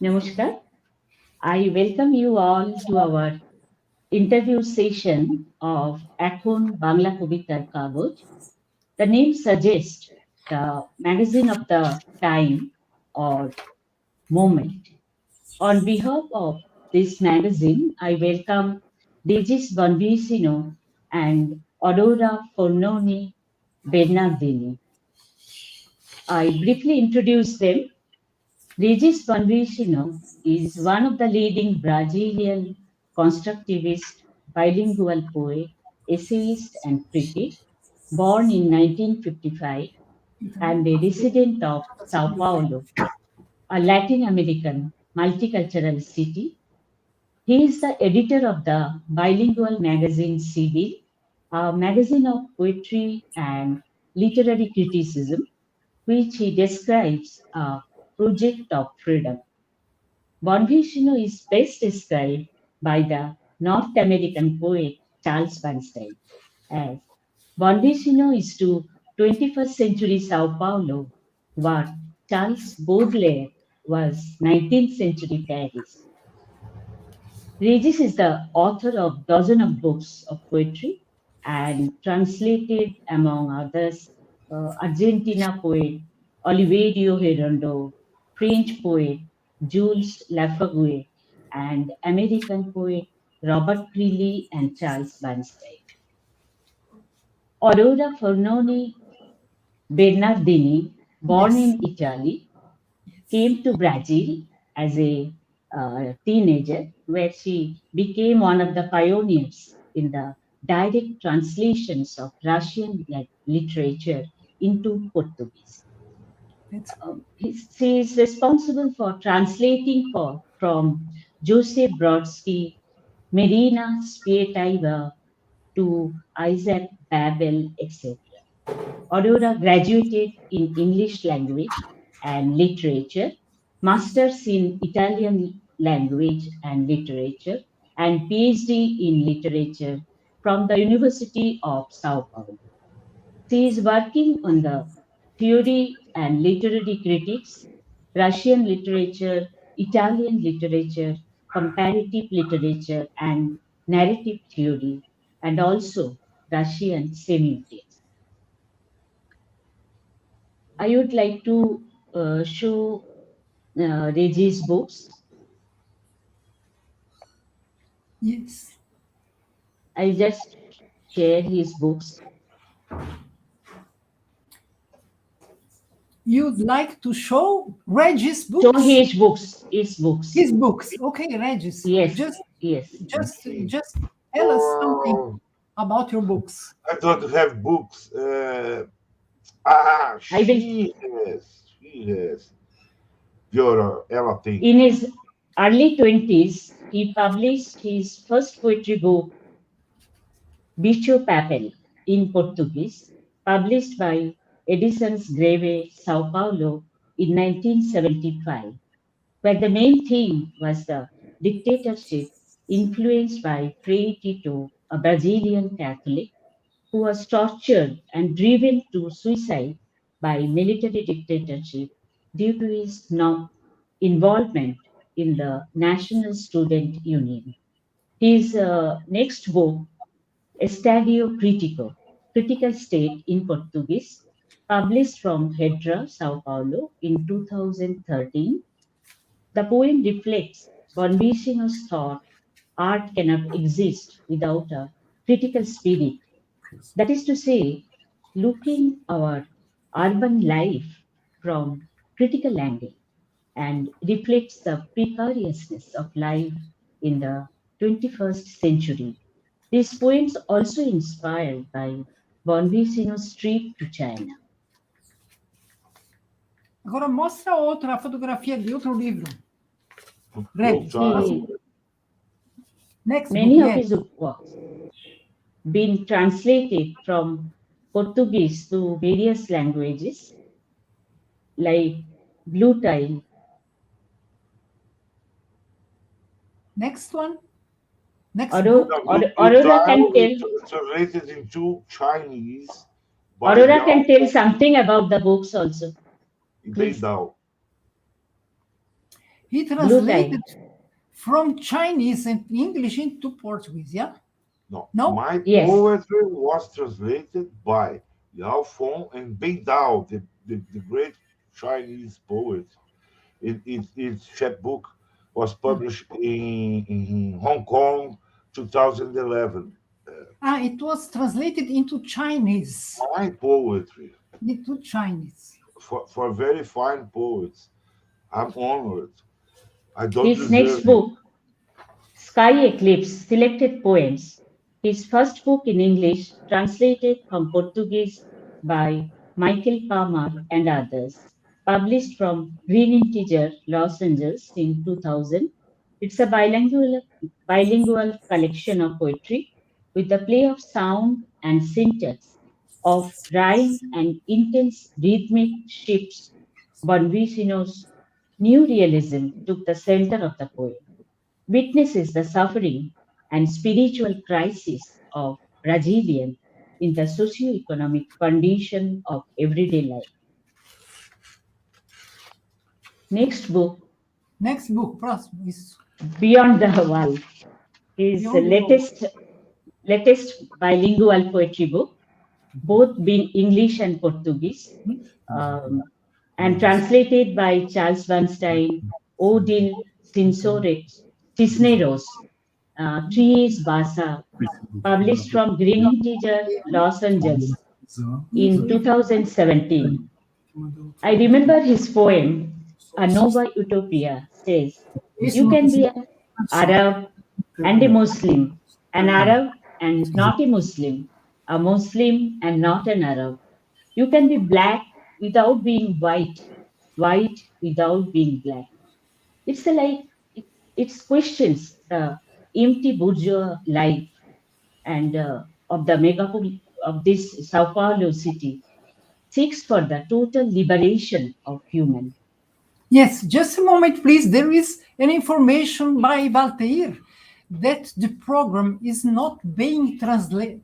Namaskar. I welcome you all to our interview session of Ekhon Bangla Kobitar Kagaj. The name suggests the magazine of the time or moment. On behalf of this magazine, I welcome Régis Bonvicino and Aurora Fornoni Bernardini. I briefly introduce them. Régis Bonvicino is one of the leading Brazilian constructivist bilingual poet, essayist, and critic, born in 1955 and a resident of Sao Paulo, a Latin American multicultural city. He is the editor of the bilingual magazine CD, a magazine of poetry and literary criticism, which he describes a project of freedom. Bonvicino is best described by the North American poet Charles Bernstein as Bonvicino is to 21st century Sao Paulo what Charles Baudelaire was 19th century Paris. Regis is the author of dozens of books of poetry and translated, among others, Argentina poet Oliverio Redondo, French poet Jules Lafague, and American poet Robert Greeley and Charles Bernstein. Aurora Fornoni Bernardini, born Yes. in Italy, came to Brazil as a teenager, where she became one of the pioneers in the direct translations of Russian literature into Portuguese. It's, She is responsible for translating from Joseph Brodsky, Marina Spietaeva to Isaac Babel, etc. Aurora graduated in English language and literature, masters in Italian language and literature, and PhD in literature from the University of Sao Paulo. She is working on the theory and literary critics, Russian literature, Italian literature, comparative literature, and narrative theory, and also Russian semiotics. I would like to show Reggie's books. yes. I just share his books. You'd like to show Regis Show books? his books. His books. His books. Okay, Regis. Yes, Just yes. just Okay. just tell us something Oh, about your books. I thought to have books. I will. She has. Ela tem. In his early 20s, he published his first poetry book, Bicho Papel, in Portuguese, published by Edições Greve, Sao Paulo, in 1975, where the main theme was the dictatorship influenced by Frei Tito, a Brazilian Catholic who was tortured and driven to suicide by military dictatorship due to his involvement in the National Student Union. His next book, Estadio Crítico, Critical State in Portuguese, published from Hedra, Sao Paulo in 2013. The poem reflects Bonvicino's thought art cannot exist without a critical spirit. That is to say, looking our urban life from critical angle and reflects the precariousness of life in the 21st century. These poems also inspired by Bonvicino's trip to China. Agora mostra outra fotografia de outro livro. Regis. Voltaram. Next book, Many of yes. his works been translated from Portuguese to various languages like Blue Tile. Next one. Next Aurora, book. Aurora can tell. Translated into Chinese Aurora can tell something about the books also. e Beidal. He Blue tie. translated from Chinese and English into Portuguese, yeah? No, my Yes. poetry was translated by Yao Feng and Bei Dao, the great Chinese poet. Its chapbook was published in Hong Kong, 2011. It was translated into Chinese. My poetry Into Chinese. for very fine poets. I'm honored. I don't His deserve next it. book, Sky Eclipse, Selected Poems, his first book in English, translated from Portuguese by Michael Palmer and others, published from Green Integer, Los Angeles in 2000. It's a bilingual collection of poetry with the play of sound and syntax of rhyme and intense rhythmic shifts. Bonvicino's new realism took the center of the poem, witnesses the suffering and spiritual crisis of Brazilian in the socio-economic condition of everyday life. Next book, Next book, próximo, isso. Beyond the Wall, his Beyond the Wall. latest bilingual poetry book, both being English and Portuguese, and translated by Charles Bernstein, Odile Cisneros, Trees Basa, published from Green Integer, Los Angeles in 2017. I remember his poem, A Nova Utopia, says, you can be an Arab and a Muslim, an Arab and not a Muslim and not an Arab. You can be black without being white, white without being black. It's it's questions the empty bourgeois life and of the megapole of this Sao Paulo city, seeks for the total liberation of human. Yes, just a moment, please. There is an information by Baltair that the program is not being transmitted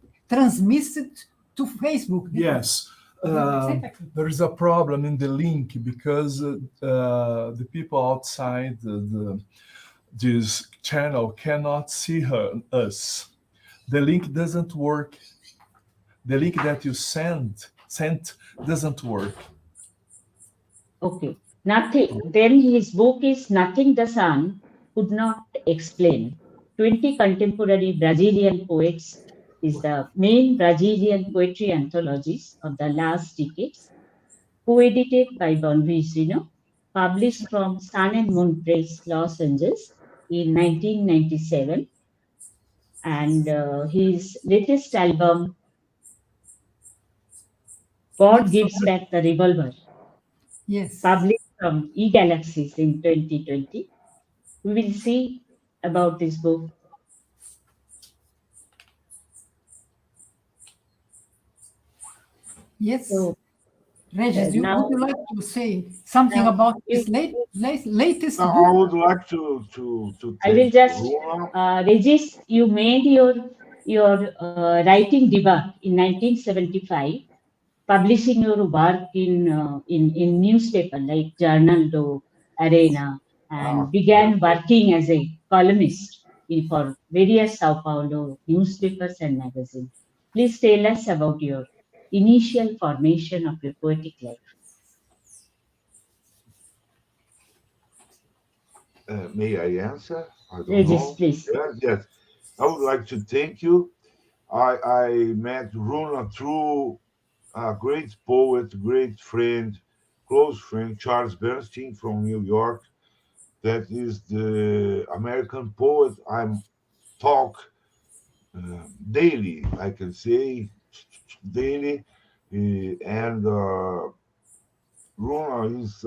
to Facebook. Yes. There is a problem in the link because the people outside this channel cannot see us. The link doesn't work. The link that you sent doesn't work. Okay. Nothing. Then his book is Nothing the Sun Could Not Explain. 20 Contemporary Brazilian Poets is the main Brazilian poetry anthologies of the last decades, co-edited by Bonvicino, published from Sun and Moon Press, Los Angeles in 1997. And his latest album, God Gives Back the Revolver, Yes. published from eGalaxies in 2020. We will see about this book. Yes. So, Régis, now- would you like to say something now about this latest Now, I book? would like to I will thank just, Runa. Régis, you made your writing debut in 1975, publishing your work in newspaper like Journal do Arena, and began working as a columnist for various Sao Paulo newspapers and magazines. Please tell us about your initial formation of your poetic life. May I answer? I don't Régis, know. please. Yes. I would like to thank you. I met Runa through a great poet, great friend, close friend, Charles Bernstein from New York. That is the American poet I talk daily, I can say daily. And Runa is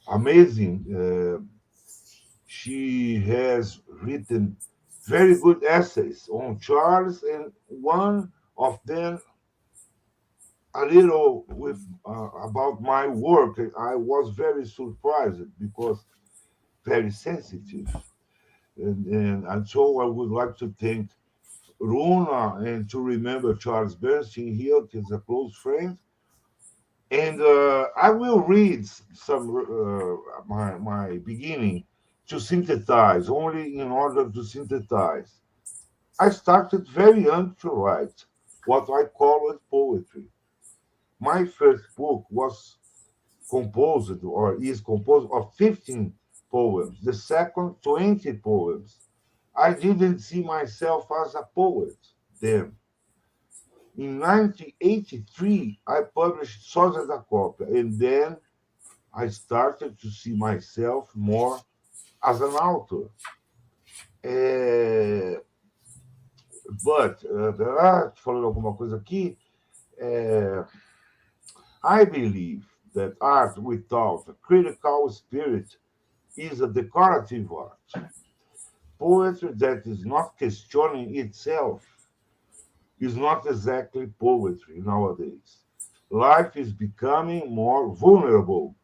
amazing. She has written very good essays on Charles, and one of them a little with about my work. I was very surprised because very sensitive, and so I would like to thank Runa and to remember Charles Bernstein here, he's a close friend, And I will read some my beginning to synthesize, only in order to synthesize. I started very young to write what I call it poetry. My first book was composed or is composed of 15 poems, the second 20 poems. I didn't see myself as a poet then. In 1983, I published Sósia da Cópia, and then I started to see myself more as an author. É, but, falando alguma coisa aqui, I believe that art without a critical spirit is a decorative art. Poetry that is not questioning itself is not exactly poetry nowadays. Life is becoming more vulnerable.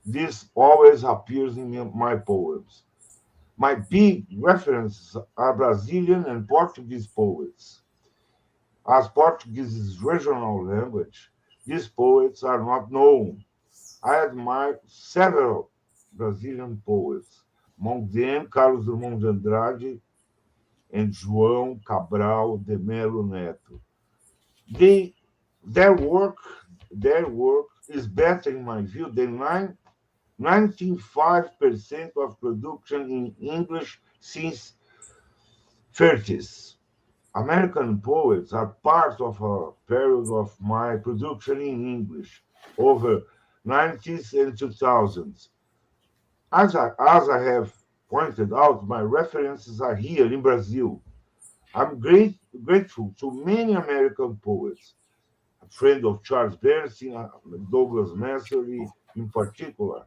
This always appears in my poems. My big references are Brazilian and Portuguese poets. As Portuguese is regional language, these poets are not known. I admire several Brazilian poets, among them Carlos Drummond de Andrade and João Cabral de Melo Neto. They, their work, their work is better in my view than 95% of production in English since 30s. American poets are part of a period of my production in English over 90s and 2000s. As I have pointed out, my references are here in Brazil. I'm grateful to many American poets, a friend of Charles Bernstein, Douglas Massey in particular.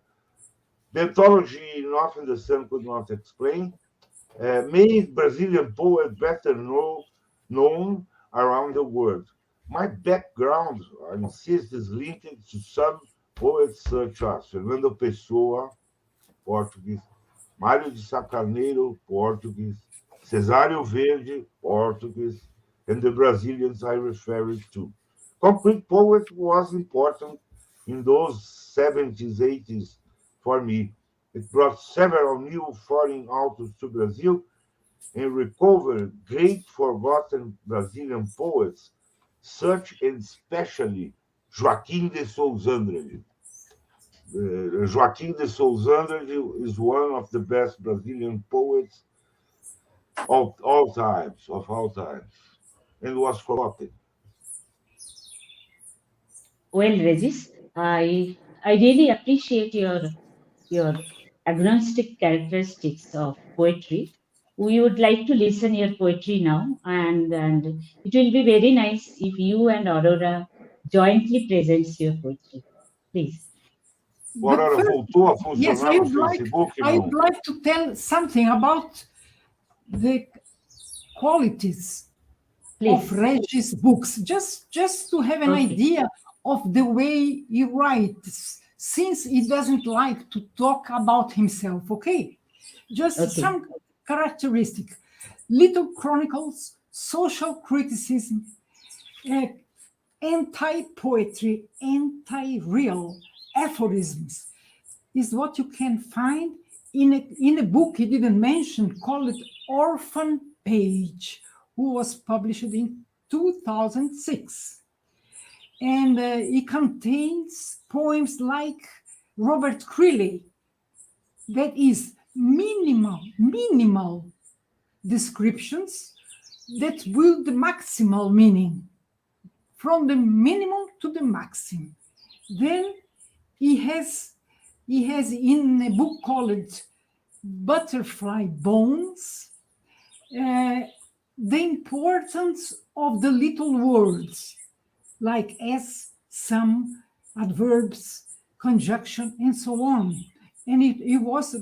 The anthology Nothing the Sun Could Not Explain made Brazilian poets better known around the world. My background, I insist, is linked to some poets such as Fernando Pessoa, Portuguese, Mário de Sá Carneiro, Portuguese, Cesário Verde, Portuguese, and the Brazilians I referred to. Concrete poetry was important in those 70s, 80s for me. It brought several new foreign authors to Brazil and recovered great forgotten Brazilian poets, such and especially Joaquim de Souza Andrade. Joaquim de Souza Andrade is one of the best Brazilian poets of all times, and was forgotten. Well, Regis, I really appreciate your agnostic characteristics of poetry. We would like to listen your poetry now, and it will be very nice if you and Aurora jointly presents your poetry. Please. O Aurora But voltou a yes, funcionar no Facebook, I não? would like to tell something about the qualities of Please. Regis' books, just to have an Okay. idea of the way he writes, since he doesn't like to talk about himself, okay? Just Okay. some characteristic. Little chronicles, social criticism, anti-poetry, anti-real aphorisms is what you can find in a book he didn't mention called Orphan Page, who was published in 2006. And it contains poems like Robert Creeley, that is minimal descriptions that build the maximal meaning, from the minimum to the maximum. Then he has in a book called Butterfly Bones the importance of the little words like as, some, adverbs, conjunction, and so on. And it was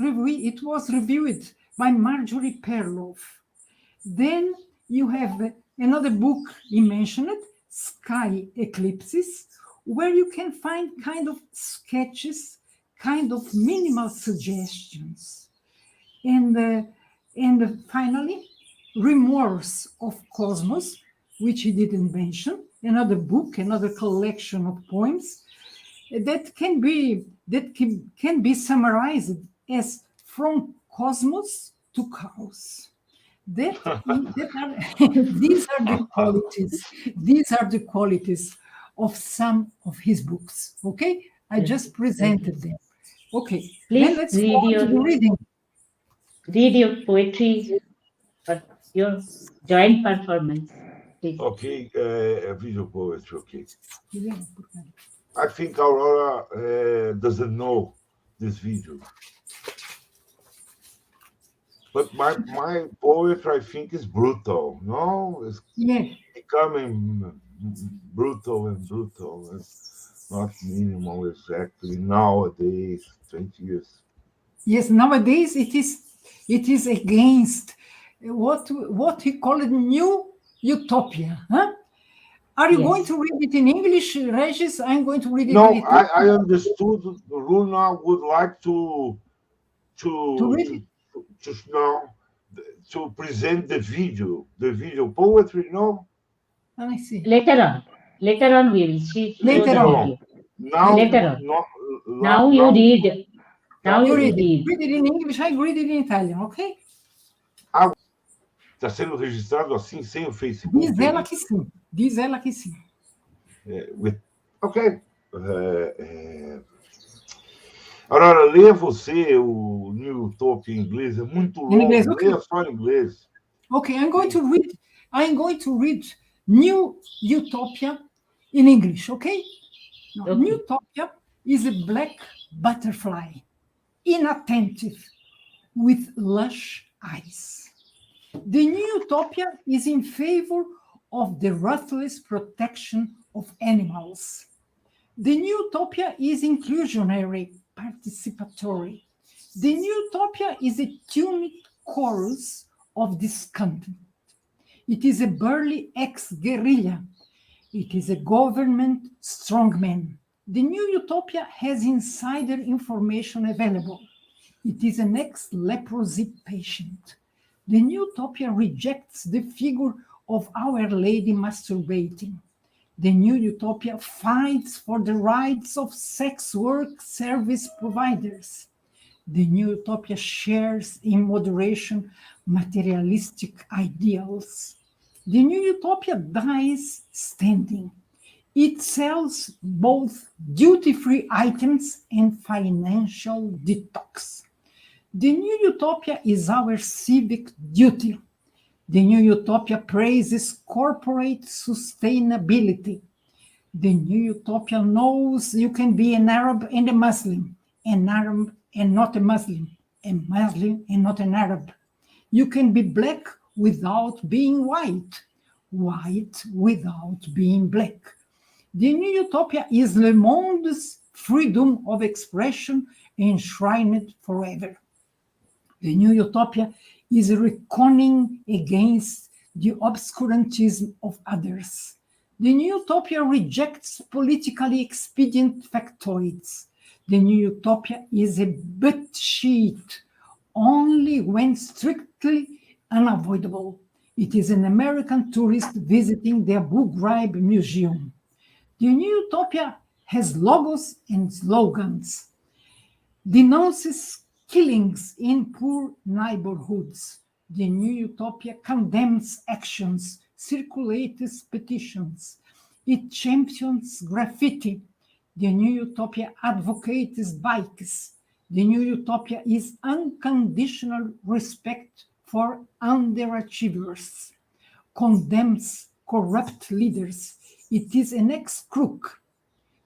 reviewed by Marjorie Perloff. Then you have another book he mentioned, Sky Eclipses, where you can find kind of sketches, kind of minimal suggestions. And finally, Remorse of Cosmos, which he didn't mention, another book, another collection of poems that can be summarized as from cosmos to chaos. These are the qualities. These are the qualities of some of his books. Okay, I just presented them. Okay, then Please let's go on to the reading. read your poetry for your joint performance, please. Okay, visual poetry. Okay. I think Aurora doesn't know this video. But my poetry, I think, is brutal. No, it's becoming brutal and brutal. It's not minimal exactly nowadays, 20 years. Yes, nowadays it is against what he called new utopia. Huh? Are you going to read it in English, Régis? I'm going to read it in Italian. I understood Runa would like to present the video poetry, no? I see. Later on we will see. Later on. Now you read. Now you read. Read it in English, I read it in Italian, okay? Está sendo registrado assim, sem o Facebook. Diz ela que sim. Diz ela que sim. Ok. Aurora, leia você o New Utopia em inglês, é muito longo. Leia só em inglês. Okay, I'm going to read New Utopia in English, okay? Now, New Utopia is a black butterfly, inattentive, with lush eyes. The New Utopia is in favor of the ruthless protection of animals. The New Utopia is inclusionary, participatory. The New Utopia is a tuned chorus of discontent. It is a burly ex-guerrilla. It is a government strongman. The New Utopia has insider information available. It is an ex-leprosy patient. The New Utopia rejects the figure of Our Lady masturbating. The New Utopia fights for the rights of sex work service providers. The New Utopia shares in moderation materialistic ideals. The New Utopia dies standing. It sells both duty-free items and financial detox. The New Utopia is our civic duty. The New Utopia praises corporate sustainability. The New Utopia knows you can be an Arab and a Muslim, an Arab and not a Muslim and not an Arab. You can be black without being white, white without being black. The New Utopia is Le Monde's freedom of expression enshrined forever. The New Utopia is reckoning against the obscurantism of others. The New Utopia rejects politically expedient factoids. The New Utopia is a butt sheet only when strictly unavoidable. It is an American tourist visiting the Abu Ghraib Museum. The New Utopia has logos and slogans, denounces killings in poor neighborhoods. The New Utopia condemns actions, circulates petitions. It champions graffiti. The New Utopia advocates bikes. The New Utopia is unconditional respect for underachievers, condemns corrupt leaders. It is an ex-crook.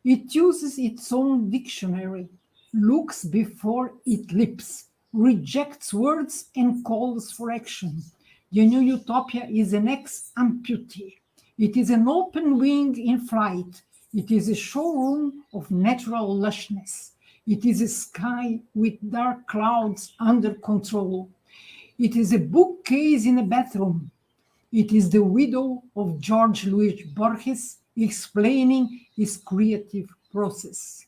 It uses its own dictionary, looks before it leaps, rejects words and calls for action. The New Utopia is an ex-amputee. It is an open wing in flight. It is a showroom of natural lushness. It is a sky with dark clouds under control. It is a bookcase in a bathroom. It is the widow of George Luis Borges explaining his creative process.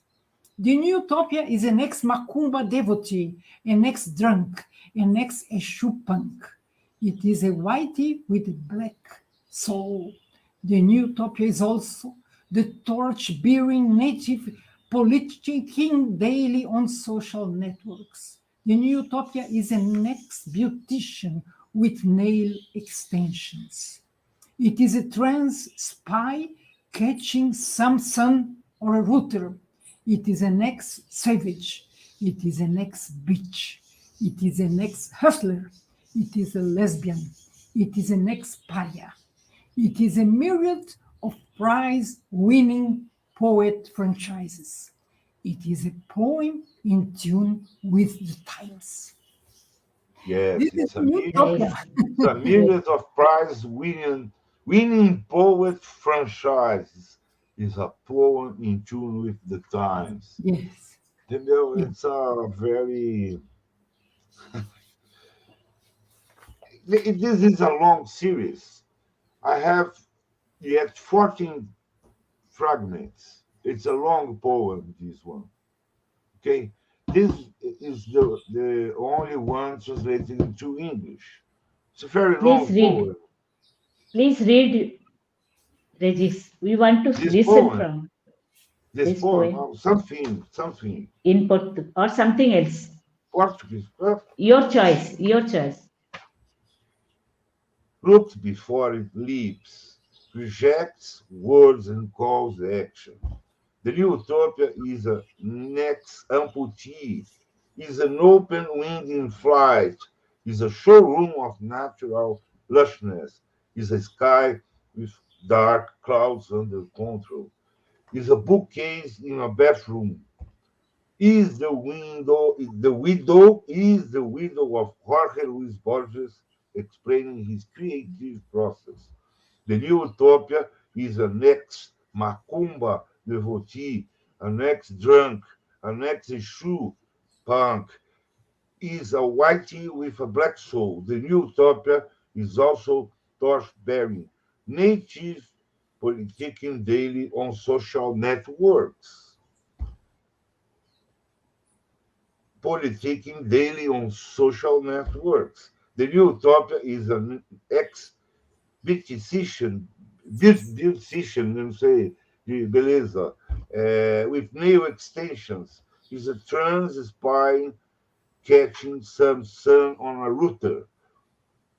The New Utopia is an ex-Macumba devotee, an ex-drunk, an ex-Eshu punk. It is a whitey with a black soul. The new utopia is also the torch-bearing native politicking daily on social networks. The new utopia is an ex-beautician with nail extensions. It is a trans spy catching some sun or a router. It is an ex-savage. It is an ex-bitch. It is an ex-hustler. It is a lesbian. It is an ex-pariah. It is a myriad of prize-winning poet franchises. It is a poem in tune with the times. Yes, This it's is a utopia. it's a myriad of winning poet franchises. It's a poem in tune with the times. Yes. Entendeu? Yes. It's a very. This is a long series. I have yet 14 fragments. It's a long poem, this one. Okay? This is the only one translated into English. It's a very long poem. Please read, Regis. We want to This listen poem, from this this poem, poem something. in Portuguese or something else. Portuguese. Your choice. Your choice. Looks before it leaps, rejects words and calls action. The new utopia is a next amputee, is an open wing in flight, is a showroom of natural lushness, is a sky with dark clouds under control, is a bookcase in a bathroom, is the widow of Jorge Luis Borges explaining his creative process. The new utopia is an ex-macumba devotee, an ex-drunk, an ex-shoe punk, is a whitey with a black soul. The new utopia is also torch-bearing, native politicking daily on social networks. Politicking daily on social networks. The new utopia is an ex-beautician, não sei, de beleza, with nail extensions. Is a trans spy catching some sun on a router.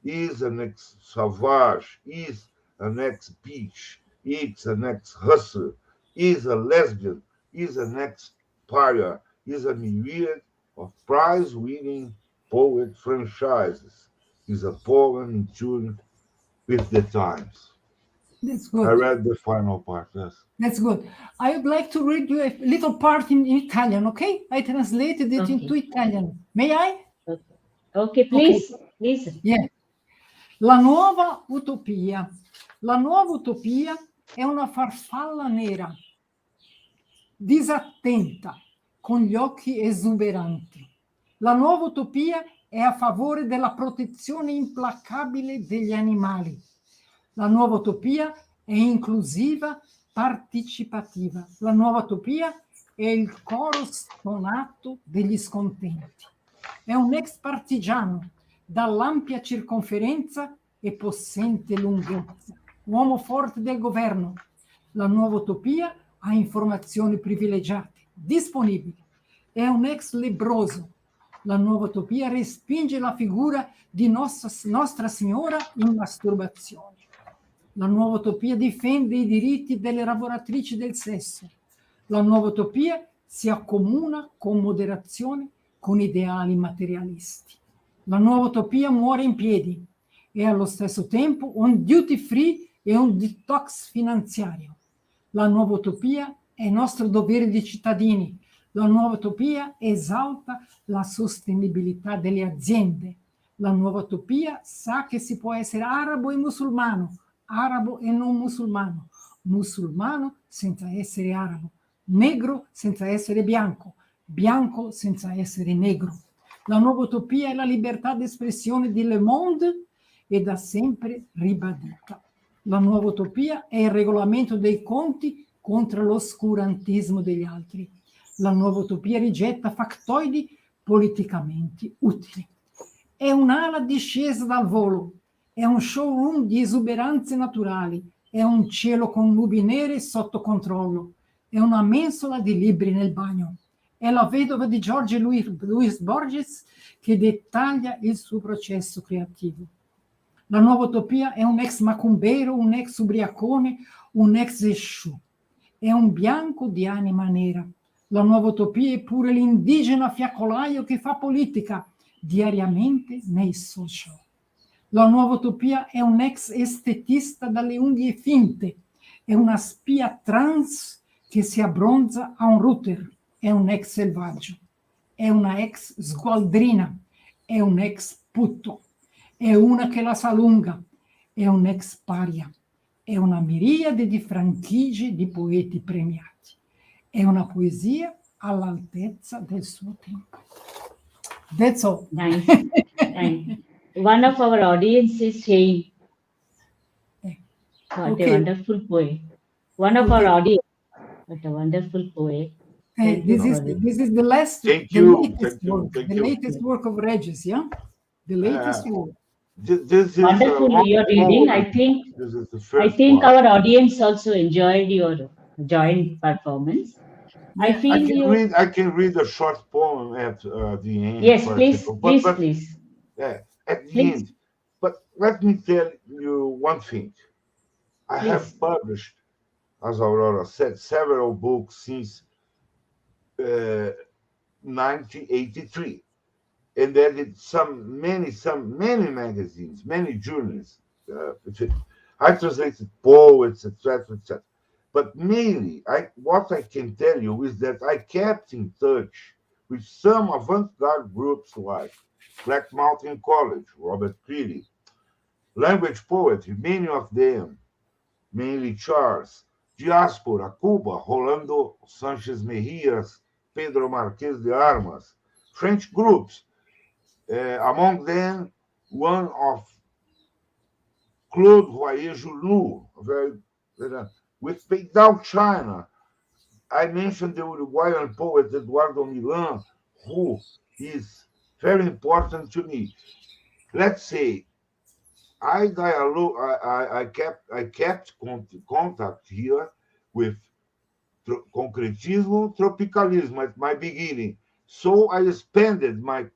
Is an ex-savage, is an ex-beach, is an ex-hustler, is a lesbian, is an ex-pariah, is a myriad of prize-winning poet franchises, is a poem in tune with the times. That's I good. read the final part, yes. That's good. I would like to read you a little part in Italian, okay? I translated it Okay. into Italian. May I? Okay, please. Please. Yeah. La nuova utopia. La nuova utopia è una farfalla nera, disattenta, con gli occhi esuberanti. La nuova utopia è a favore della protezione implacabile degli animali. La nuova utopia è inclusiva, partecipativa. La nuova utopia è il coro stonato degli scontenti. È un ex partigiano dall'ampia circonferenza e possente lunghezza, uomo forte del governo. La nuova utopia ha informazioni privilegiate, disponibili. È un ex lebbroso. La nuova utopia respinge la figura di Nostra Signora in masturbazione. La nuova utopia difende i diritti delle lavoratrici del sesso. La nuova utopia si accomuna con moderazione con ideali materialisti. La nuova utopia muore in piedi. È allo stesso tempo un duty free e un detox finanziario. La nuova utopia è nostro dovere di cittadini. La nuova utopia esalta la sostenibilità delle aziende. La nuova utopia sa che si può essere arabo e musulmano, arabo e non musulmano, musulmano senza essere arabo, negro senza essere bianco, bianco senza essere negro. La nuova utopia è la libertà d'espressione di Le Monde e da sempre ribadita. La nuova utopia è il regolamento dei conti contro l'oscurantismo degli altri. La nuova utopia rigetta factoidi politicamente utili. È un'ala discesa dal volo, è un showroom di esuberanze naturali, è un cielo con nubi nere sotto controllo, è una mensola di libri nel bagno. È la vedova di Jorge Luis Borges che dettaglia il suo processo creativo. La nuova utopia è un ex macumbeiro, un ex ubriacone, un ex Exu. È un bianco di anima nera. La nuova utopia è pure l'indigeno fiacolaio che fa politica diariamente nei social. La nuova utopia è un ex estetista dalle unghie finte. È una spia trans che si abbronza a un router. È un ex selvaggio. È una ex sgualdrina. È un ex putto. È una che la sa lunga, è un ex paria, è una miriade di franchigie di poeti premiati, è una poesia all'altezza del suo tempo. That's all. Nice. And one of our audience is saying, what Okay. a wonderful poet. One of our audience, what a wonderful poet. Thank you for it. This is the latest Thank you. latest work of Régis, yeah? The latest work. This is Wonderful your reading. I think this is the I first think one. our audience also enjoyed your joint performance. I Yeah. feel I can read a short poem at the end. Yes, for please, example. please. At the Please. end. But let me tell you one thing. I have Please. published, as Aurora said, several books since 1983, and there did many magazines, many journals. I translated poets, etc., etc. But mainly, what I can tell you is that I kept in touch with some avant-garde groups like Black Mountain College, Robert Creeley, language poetry, many of them, mainly Charles, Diaspora, Cuba, Rolando Sanchez Mejias, Pedro Marquez de Armas, French groups, among them one of Claude Royer-Journoux, with Down China. I mentioned the Uruguayan poet Eduardo Milan, who is very important to me. Let's say I kept contact here with concretismo, tropicalismo at my beginning. So I expanded my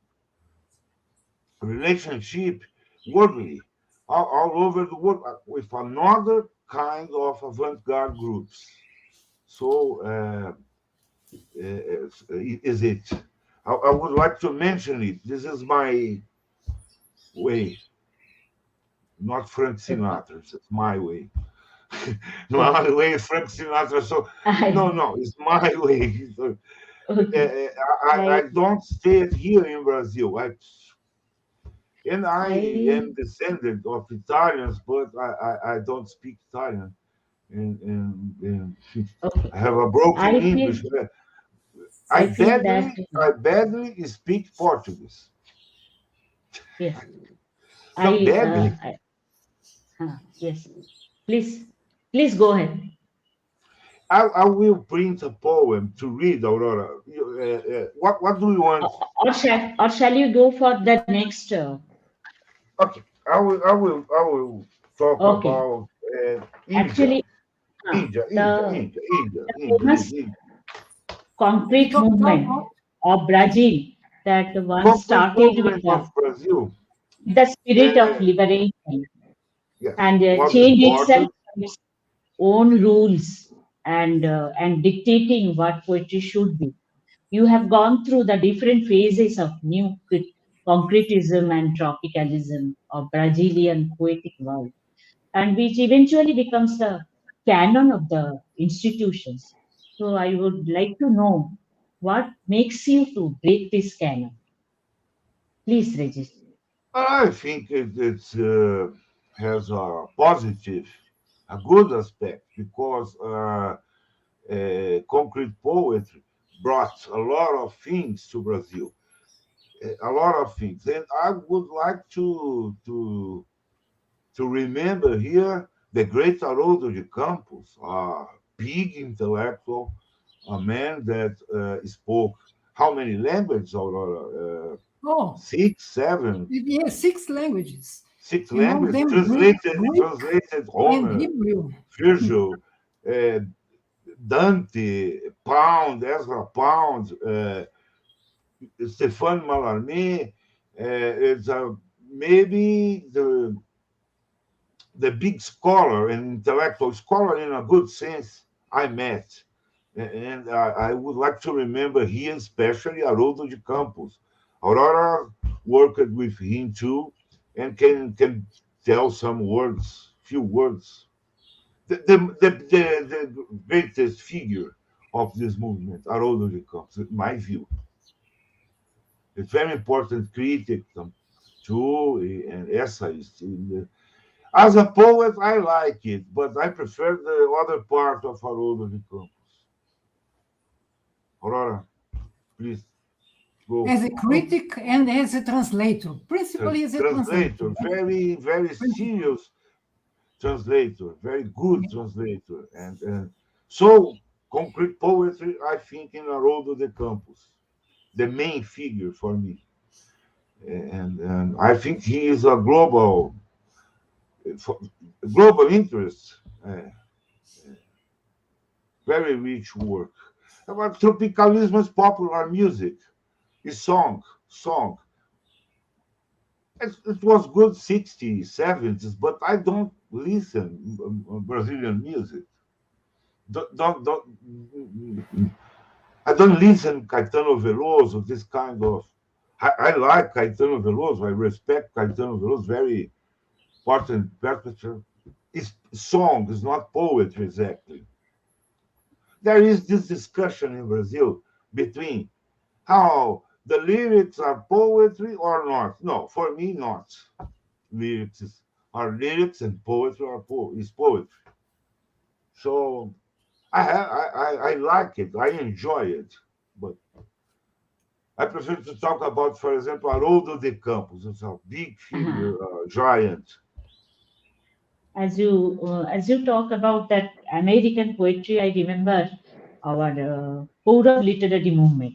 relationship worldly, all over the world, with another kind of avant-garde groups. So is it? I would like to mention it. This is my way, not Frank Sinatra's. It's my way. My way is Frank Sinatra. So no, it's my way. So, Okay. I don't stay here in Brazil. I am descendant of Italians, but I don't speak Italian, and Okay. I have a broken English. I badly speak Portuguese. Yes. Not badly. Yes. Please go ahead. I will print a poem to read, Aurora. What do you want? Or shall you go for the next? Okay, I will talk about India. Actually, India. famous concrete movement of Brazil that once started with Brazil. the spirit of liberation Yes, and was changed important. itself from its own rules and dictating what poetry should be. You have gone through the different phases of new concretism and tropicalism of Brazilian poetic world, and which eventually becomes the canon of the institutions. So I would like to know what makes you to break this canon. Please, Regis. I think it has a positive, a good aspect because concrete poetry brought a lot of things to Brazil, a lot of things, and I would like to remember here the great Haroldo de Campos, a big intellectual, a man that spoke how many languages, Aurora? 6, 7? Yeah, 6 languages. 6 and all languages, them translated and Homer, Hebrew. Virgil, Dante, Pound, Ezra Pound, Stéphane Mallarmé. It's maybe the big scholar and intellectual scholar in a good sense I met. And I would like to remember here, especially Haroldo de Campos. Aurora worked with him too, and can tell some words, few words. The greatest figure of this movement, Haroldo de Campos, in my view. A very important critic too, and essayist. As a poet, I like it, but I prefer the other part of Haroldo de Campos. Aurora, please go. As a critic and as a translator, principally as a Translator, very, very Principally. serious translator, very good translator. And so, concrete poetry, I think, in Haroldo de Campos, the main figure for me. And I think he is a global interest, very rich work. About tropicalism is popular music, is song. It was good 60s, 70s, but I don't listen Brazilian music. I don't listen Caetano Veloso, this kind of. I like Caetano Veloso. I respect Caetano Veloso. Very important interpreter. It's song, it's not poetry exactly. There is this discussion in Brazil between how the lyrics are poetry or not. No, for me, not. Are lyrics and poetry is poetry. So I like it. I enjoy it, but I prefer to talk about, for example, Haroldo de Campos. It's a big figure, giant. As you talk about that American poetry, I remember our Kaurav literary movement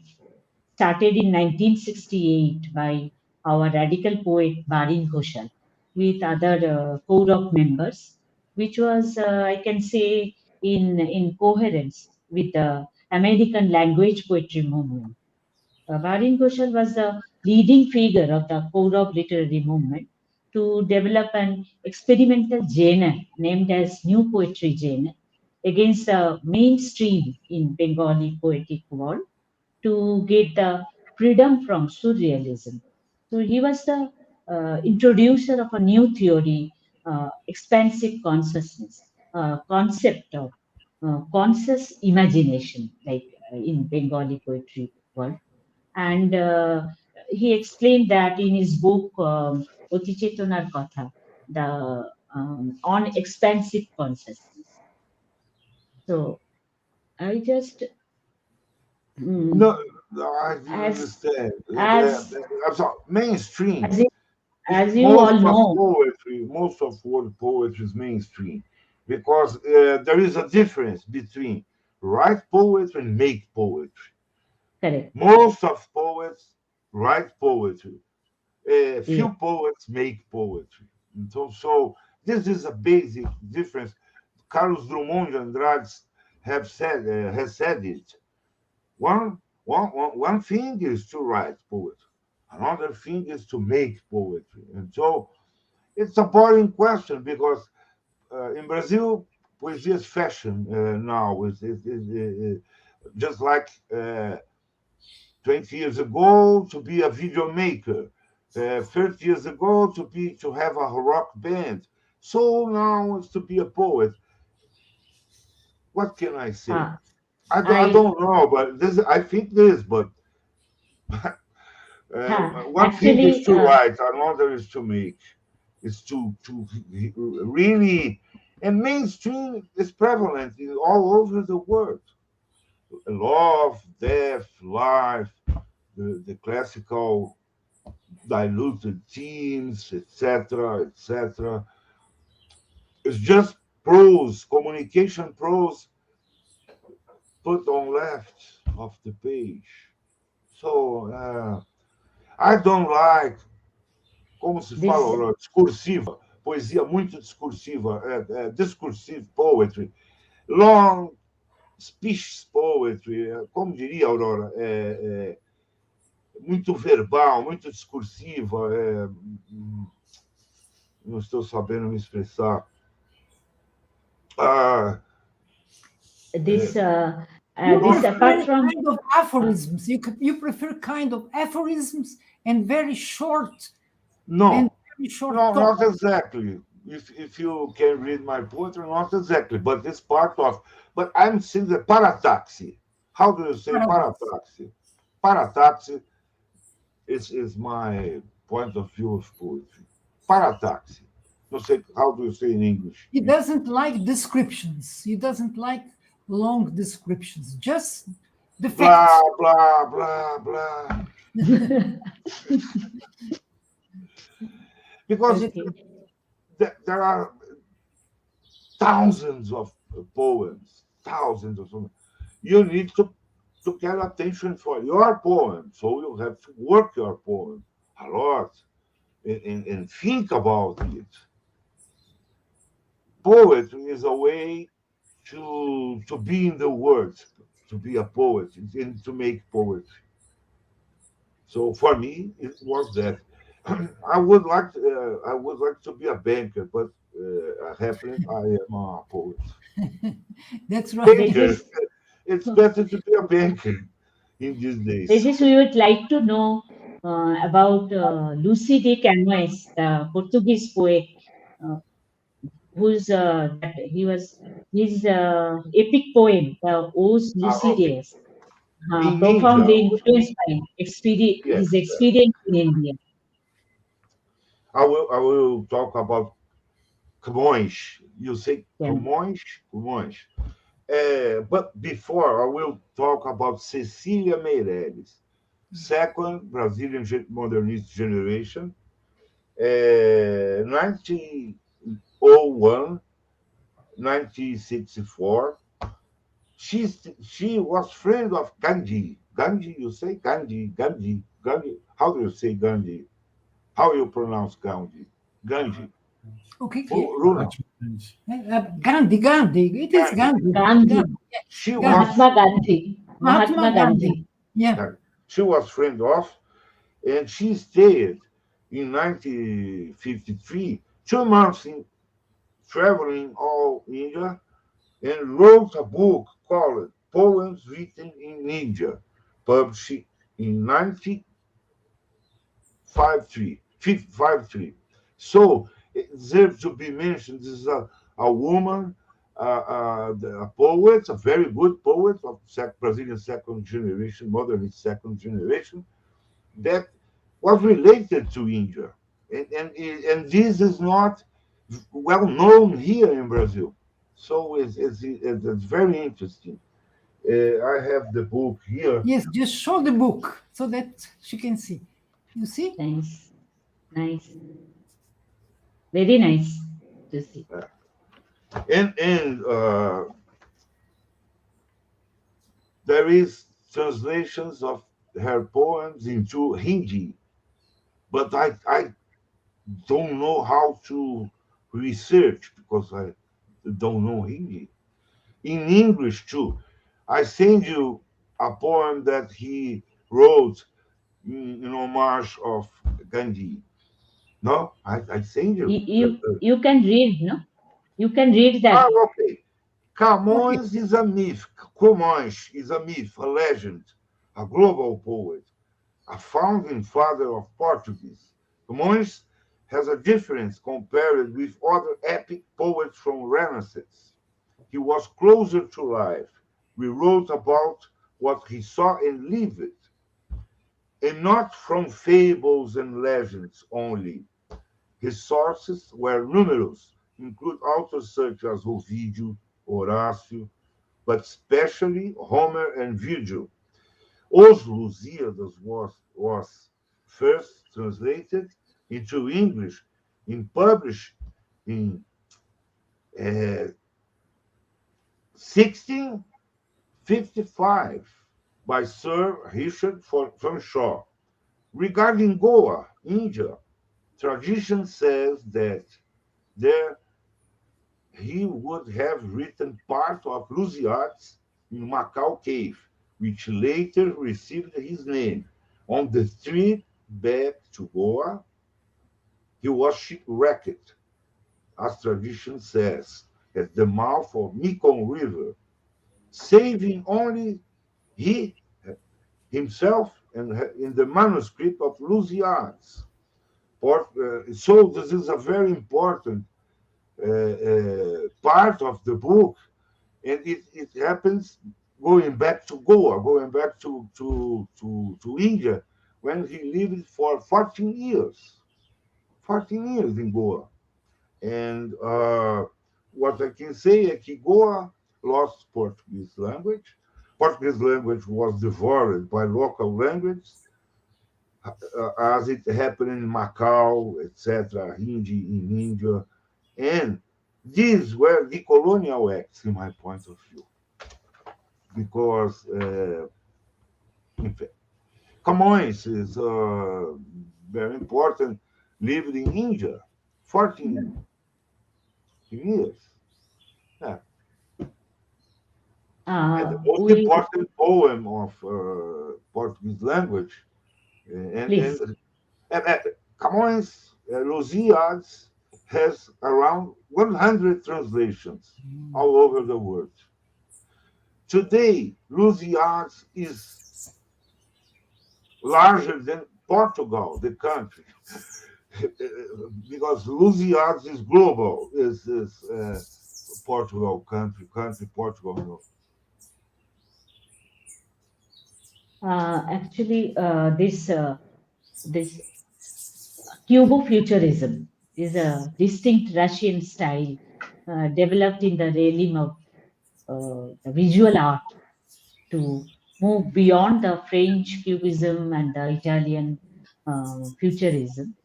started in 1968 by our radical poet Barin Ghoshal with other Kaurav members, which was, I can say, in coherence with the American language poetry movement. Barin Ghoshal was the leading figure of the Kaurav literary movement to develop an experimental genre named as New Poetry Genre against the mainstream in Bengali poetic world to get the freedom from surrealism. So he was the introducer of a new theory, expansive consciousness, concept of conscious imagination, like in Bengali poetry world. And he explained that in his book, Oti Chetonar Katha, the on expansive consciousness. So I just, No, mm, no, I didn't as understand. as I'm sorry, mainstream. as you, Is as you all know, most of world poetry is mainstream, because there is a difference between write poetry and make poetry. correct, Most of poets write poetry. yeah, Few poets make poetry. And so this is a basic difference. Carlos Drummond de Andrade has said it. One thing is to write poetry. Another thing is to make poetry. And so it's a boring question because in Brazil, poesía is fashion now. Just like 20 years ago to be a video maker, 30 years ago to have a rock band. So now it's to be a poet. What can I say? uh, I I don't know, but this I think this, but one thing is actually, to write, another is to make. It's to really, and mainstream is prevalent all over the world. Love, death, life, the classical diluted themes, etc., etc. It's just prose, communication prose put on left of the page. So I don't like como se fala, This Aurora? Discursiva, poesia muito discursiva, discursive poetry, long speech poetry, como diria, Aurora, muito verbal, muito discursiva, não estou sabendo me expressar. this You this prefer apart from kind of aphorisms. You prefer kind of aphorisms and very short No, no, thoughts. not exactly. If you can read my poetry, not exactly, but it's part of. But I'm saying the parataxi. How do you say parataxi? Parataxi is my point of view of poetry. Parataxi. No sei, how do you say in English? He doesn't like descriptions. He doesn't like long descriptions. Just the facts. Blah, blah, blah, blah. Because okay. there are thousands of poems, thousands of them. You need to get attention for your poem. So you have to work your poem a lot and think about it. Poetry is a way to be in the words, to be a poet, and to make poetry. So for me, it was that. I would like to be a banker, but happily I am a poet. That's right. Banker. It's better to be a banker in these days. Regis, we would like to know about Lucy de Camões, the Portuguese poet, uh, whose that he was his epic poem, the Os Okay. Lucides, In India, profoundly influenced by yes, his experience in India. I will talk about Camões. You say Yeah. Camões? Camões. But before, I will talk about Cecília Meirelles, second Brazilian modernist generation, 1901, 1964. She was friend of Gandhi. Gandhi, you say Gandhi, Gandhi, Gandhi. How do you say Gandhi? How you pronounce Gandhi? Gandhi. Okay. Runa. Gandhi. It is Gandhi. Gandhi, She was Mahatma Gandhi, Mahatma Mahatma Gandhi. Gandhi. Yeah. she was friend of, and she stayed in 1953 2 months in traveling all India and wrote a book called Poems Written in India, published in 1953. So it deserves to be mentioned. This is a woman, a poet, a very good poet of Brazilian second generation, modernist second generation, that was related to India. And this is not well known here in Brazil. So it's very interesting. I have the book here. Yes, just show the book so that she can see. You see? Nice, nice, very nice to see. And there is translations of her poems into Hindi, but I don't know how to research because I don't know Hindi. In English too. I send you a poem that he wrote in homage of Gandhi. No, I send you. You can read, no? You can read that. Okay. Camões is a myth. Camões is a myth, a legend, a global poet, a founding father of Portuguese. Camões has a difference compared with other epic poets from Renaissance. He was closer to life. We wrote about what he saw and lived, and not from fables and legends only. His sources were numerous, include authors such as Ovidio, Horácio, but especially Homer and Virgil. Os Lusíadas was first translated into English and published in 1655 by Sir Richard Fanshawe. Regarding Goa, India, tradition says that there he would have written part of Lusiad's in Macau cave, which later received his name. On the trip back to Goa, he was shipwrecked, as tradition says, at the mouth of Mekong River, saving only he himself and in the manuscript of Lusiad's. So this is a very important part of the book, and it happens going back to Goa, going back to India, when he lived for 14 years. 14 years in Goa. And what I can say is that Goa lost Portuguese language. Portuguese language was devoured by local language, as it happened in Macau, etc., Hindi in India. And these were the colonial acts, in my point of view. Because, in fact, Camões is very important, lived in India 14 years. Yeah. And the most important poem of Portuguese language. And Camões, Lusíads, has around 100 translations all over the world. Today, Lusíads is larger than Portugal, the country, because Lusíads is global, is Portugal country Portugal. Actually, this Cubo-futurism is a distinct Russian style developed in the realm of visual art to move beyond the French Cubism and the Italian futurism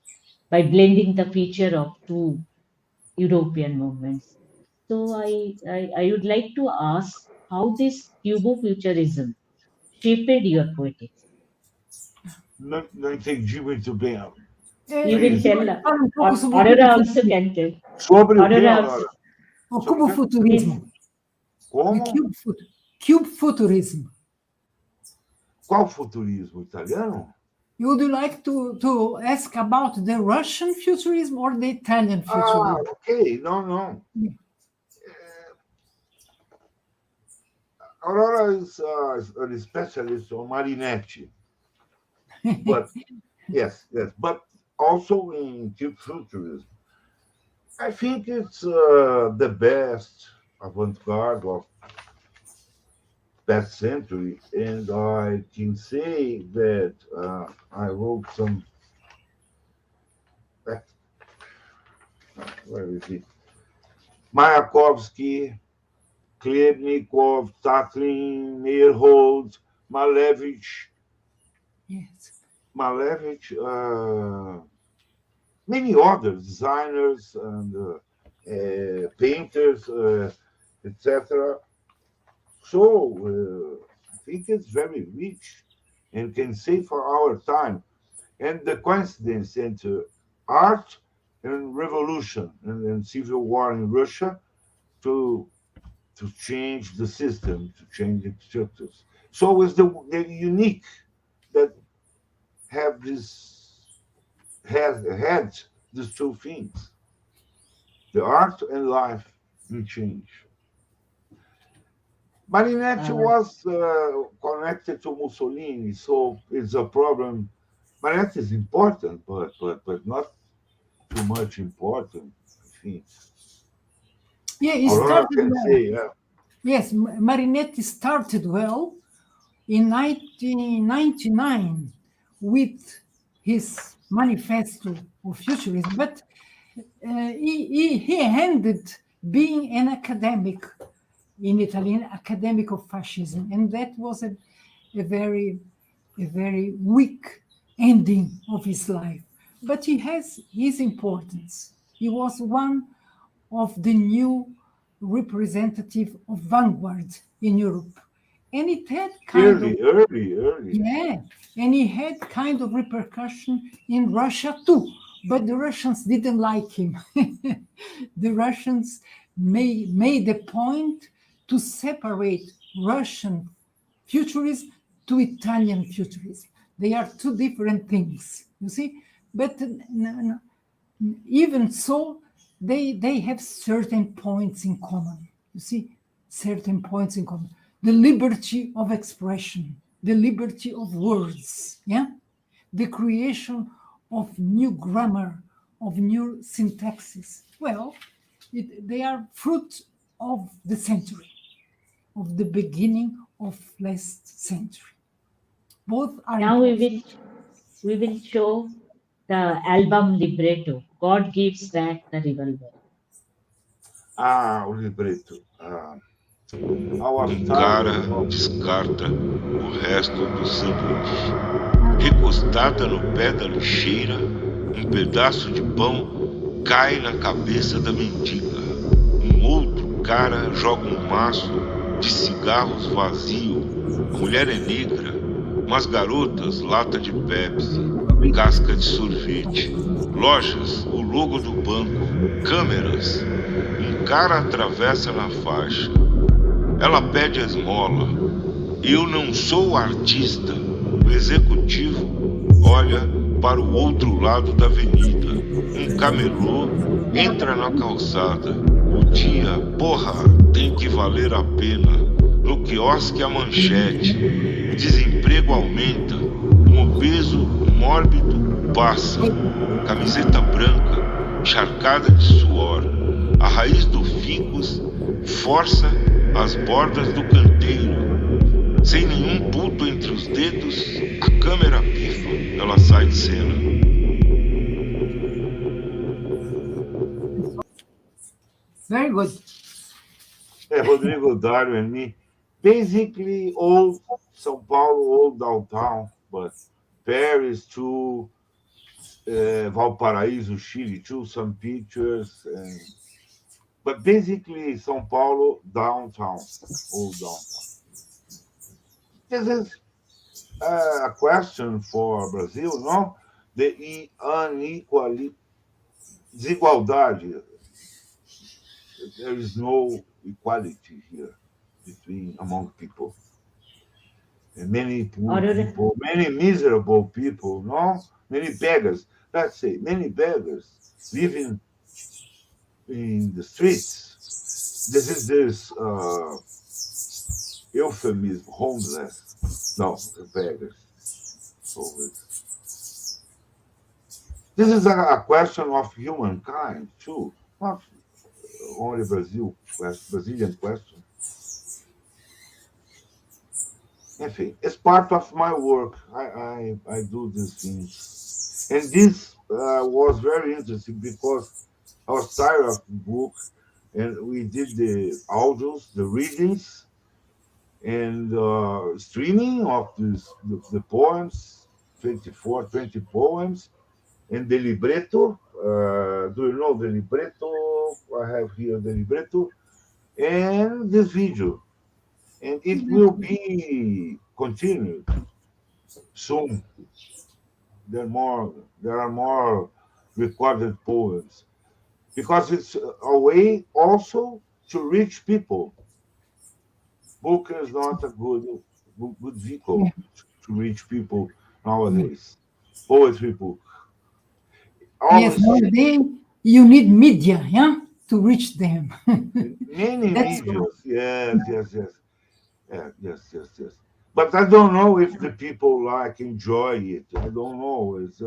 by blending the feature of two European movements. So I would like to ask how this Cubo-futurism shaped your poetics. Não entendi muito bem. You will tell. sobre Aurora also can tell. Sobre o quê, Aurora Aurora? also. o cubo-futurismo. Como? Cube-futurism. Qual futurismo? Italiano? You would like to ask about the Russian futurism or the Italian futurism? Ok. Não. Aurora is an specialist on Marinetti. But yes, but also in cube futurism. I think it's the best avant-garde of past century, and I can say that I wrote some. Where is it? Mayakovsky, Klebnikov, Tatlin, Meyerhold, Malevich. Yes. Malevich, many other designers and painters, etc. So I think it's very rich and can say for our time. And the coincidence into art and revolution and civil war in Russia to change the system, to change the structures. So it's the unique that has had these two things, the art and life in change. Marinetti was connected to Mussolini, so it's a problem. Marinetti is important, but not too much important, I think. Yeah, he Aurora started can well. say, yeah. Yes, Marinetti started well in 1999 with his manifesto of futurism, but he ended being an academic in Italy, an academic of fascism, and that was a very weak ending of his life. But he has his importance. He was one of the new representative of vanguard in Europe. And it had early. Yeah, and it had kind of repercussion in Russia too, But the Russians didn't like him. The Russians made a point to separate Russian futurism to Italian futurism. They are two different things, you see. But even so, they have certain points in common. You see, certain points in common. The liberty of expression, the liberty of words, yeah, the creation of new grammar, of new syntaxes. Well, they are fruit of the century, of the beginning of last century. Both are Now important. we will show the album libretto. God gives back the revolver. Ah, o libretto. I was Cara tired of descarta o resto do sanduíche. Recostada no pé da lixeira, um pedaço de pão cai na cabeça da mendiga. Um outro cara joga um maço de cigarros vazio. A mulher é negra, umas garotas, lata de Pepsi, casca de sorvete. Lojas, o logo do banco, câmeras. Um cara atravessa na faixa. Ela pede a esmola. Eu não sou artista. O executivo olha para o outro lado da avenida. Um camelô entra na calçada. O dia, porra, tem que valer a pena. No quiosque a manchete. Desemprego aumenta. Um obeso mórbido passa. Camiseta branca, encharcada de suor. A raiz do ficus força as bordas do canteiro. Sem nenhum puto entre os dedos, a câmera pifa, ela sai de cena. Very good. Rodrigo Dario and me. Basically, old São Paulo, old downtown, but Paris too, Valparaíso, Chile too, some pictures. But basically, São Paulo, downtown, old downtown. This is a question for Brazil, no? The desigualdade. There is no equality here among people. And many poor people, many miserable people, no? Many beggars. Let's say many beggars living in the streets. This is this euphemism, homeless. No, the beggars. This is a question of humankind too, not only Brazilian question. Enfim, it's part of my work. I do these things. And this was very interesting because I was tired of the book and we did the audios, the readings, and streaming of the poems, 20 poems, and the libretto. Do you know the libretto? I have here the libretto and this video. And it will be continued soon. There are more recorded poems because it's a way also to reach people. Book is not a good vehicle to reach people nowadays. Poetry book. Yes, nowadays you need media, yeah, to reach them. Many medias. Yes. But I don't know if the people enjoy it. I don't know. It's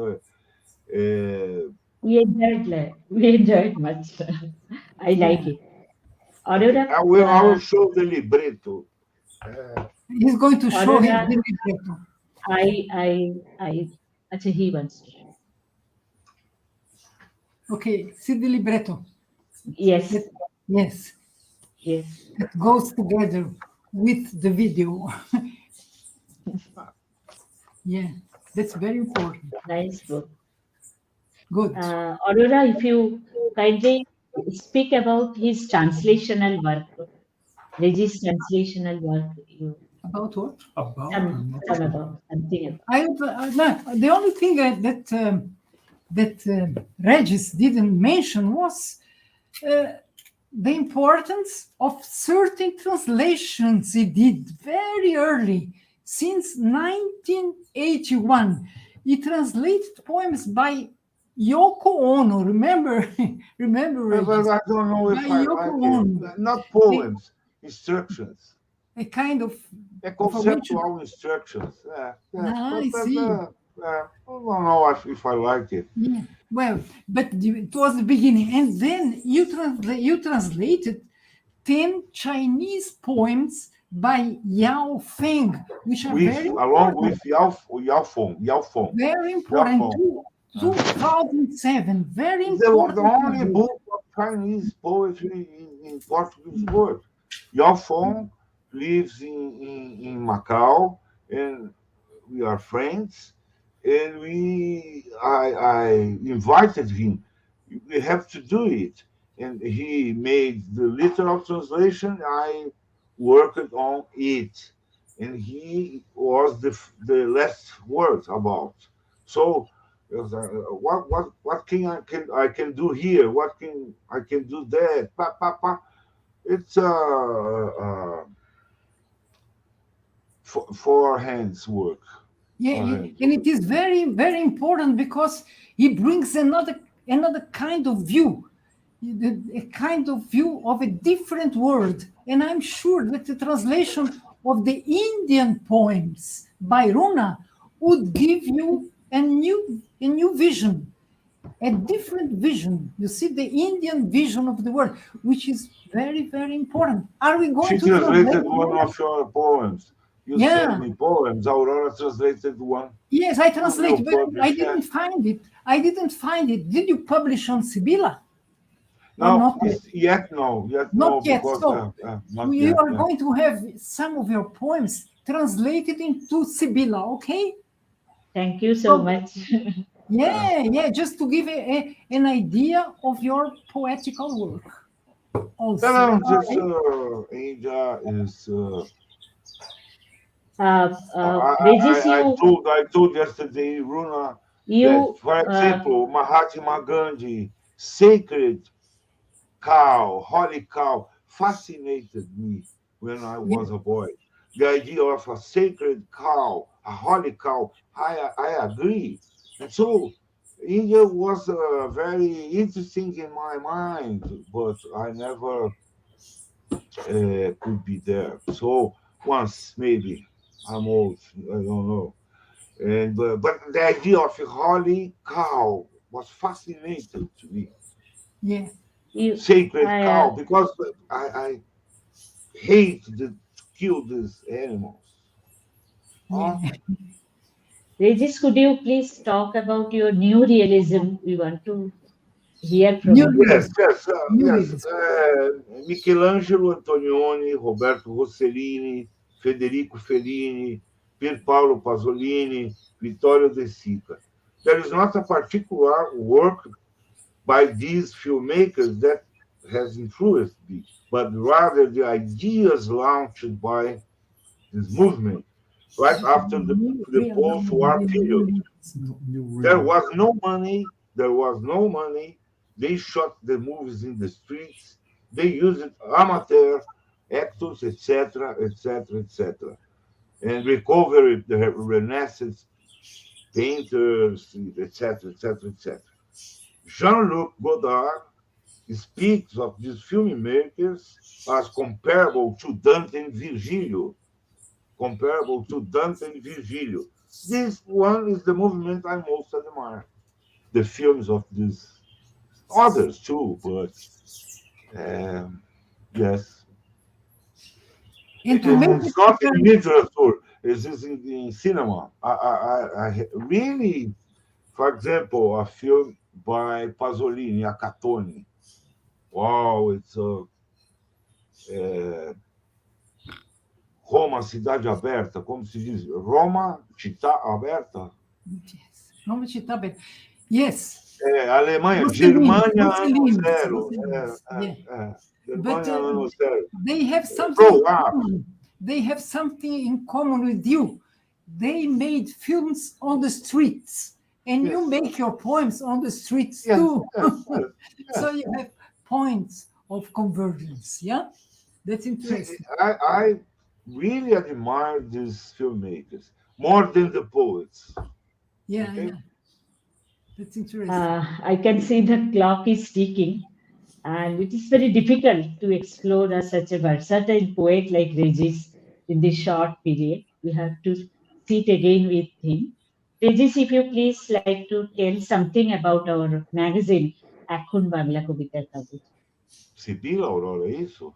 We enjoyed much. I like it. Aurora, I will show the libretto. He's going to show him Aurora, the libretto. Actually, he wants to show. Okay, see the libretto. Yes. Yes. Yes. It goes together with the video. Yeah, that's very important. Nice book. Good. Aurora, if you kindly speak about his translational work, Régis' translational work. About what? About Something about. The only thing that Régis didn't mention was the importance of certain translations he did very early, since 1981. He translated poems by Yoko Ono. Remember, Régis? I don't know if By I Yoko like Ono. it. Not poems, instructions. A kind of Conceptual instructions. I see. I don't know if I like it. Yeah. Well, but it was the beginning, and then you translated 10 Chinese poems by Yao Feng, which are very Along important. with Yao Feng. Very important. Yao 2007. Very The important. only book of Chinese poetry in Portuguese word. Yao Feng lives in Macau, and we are friends. And I invited him. We have to do it, and he made the literal translation. I worked on it, and he was the last word about. So, what can I can do here? What can I can do there? It's four hands work. Yeah, and it is very, very important because he brings another kind of view, a kind of view of a different world. And I'm sure that the translation of the Indian poems by Runa would give you a new vision, a different vision. You see the Indian vision of the world, which is very, very important. Are we going She to translated translate one of your poems. You sent me poems. Aurora translated one. Yes, I translate, but I published, didn't find it. I didn't find it. Did you publish on Sibila? No, not yet? No. Not yet. Because, So not you yet, are going to have some of your poems translated into Sibila, okay? Thank you so much. Yeah, just to give an idea of your poetical work. Also, India is. Régis, I told yesterday, Runa, that, for example, Mahatma Gandhi, sacred cow, holy cow, fascinated me when I was a boy. The idea of a sacred cow, a holy cow, I agree. And so India was very interesting in my mind, but I never could be there. So once, maybe. I'm old, I don't know. And but the idea of a holy cow was fascinating to me. Yeah. Sacred cow, because I hate to kill these animals. Yeah. Régis, could you please talk about your new realism? We want to hear from you. Yes. Michelangelo Antonioni, Roberto Rossellini, Federico Fellini, Pier Paolo Pasolini, Vittorio De Sica. There is not a particular work by these filmmakers that has influenced me, but rather the ideas launched by this movement right after the post-war period. There was no money. They shot the movies in the streets. They used amateur actors, etc., and recovered the Renaissance painters, etc., etc. Jean-Luc Godard speaks of these filmmakers as comparable to Dante and Virgilio. This one is the movement I most admire. The films of these others too, but yes. It's not in literature, it's in cinema. I really, for example, a film by Pasolini, Acatoni. Wow, it's Roma, Cidade Aberta, como se diz? Roma, Città Aberta? Yes. Roma, Città Aberta. Yes. Alemanha, Germânia ano zero. But ano zero. They have something. They have something in common with you. They made films on the streets. And Yes. you make your poems on the streets Yes, too. yes, yes, yes. So you have points of convergence. Yeah, that's See, interesting. I really admire these filmmakers more than the poets. Yeah, Okay? yeah, that's interesting. I can see the clock is ticking, and it is very difficult to explore such a versatile poet like Regis in this short period. We have to sit again with him. Regis, if you please like to tell something about our magazine, Ekhon Bangla Kobitar Kagaj. Sibila, Aurora, é isso?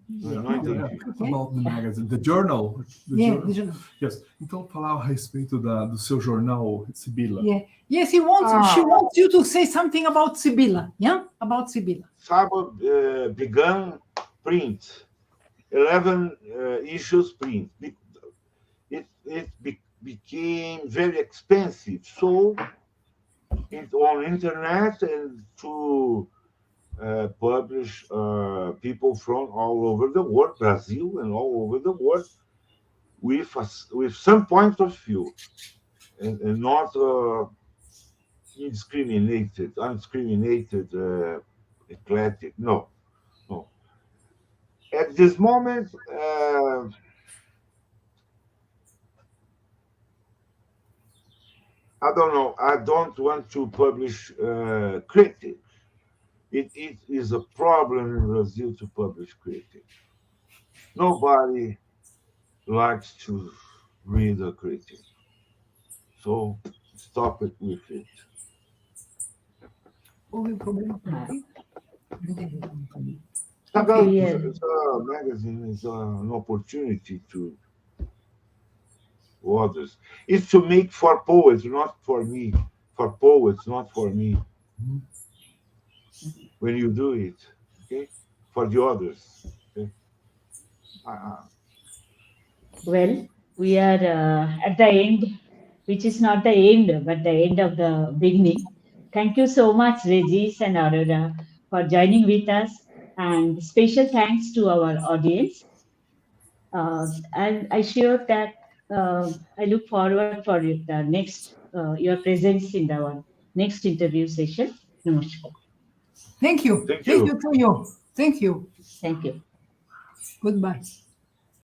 Não, não Yeah, entendi. Okay. about the magazine, the journal. Yeah, the journal. Yes. Então, falar a respeito do seu jornal, Sibila. Yeah. Yes, she wants you to say something about Sibila. Yeah, about Sibila. Sabo began print, 11 issues print. It became very expensive. So, on internet and to publish people from all over the world, Brazil and all over the world, with some point of view, and not undiscriminated, eclectic. No. At this moment, I don't know. I don't want to publish critics. It is a problem in Brazil to publish critics. Nobody likes to read a critic. So stop it with it. Houve problema com Ah, ele? Não entendi. Kagaj Yeah. is a magazine, is an opportunity to others. It's to make for poets, not for me. For poets, not for me. When you do it, okay, for the others. Okay? Well, we are at the end, which is not the end, but the end of the beginning. Thank you so much, Regis and Aurora, for joining with us. And special thanks to our audience. And I sure that I look forward for the next your presence in our next interview session. Namaskar. Thank you. Thank Thank you. you to you. Thank you. Thank you. Goodbye.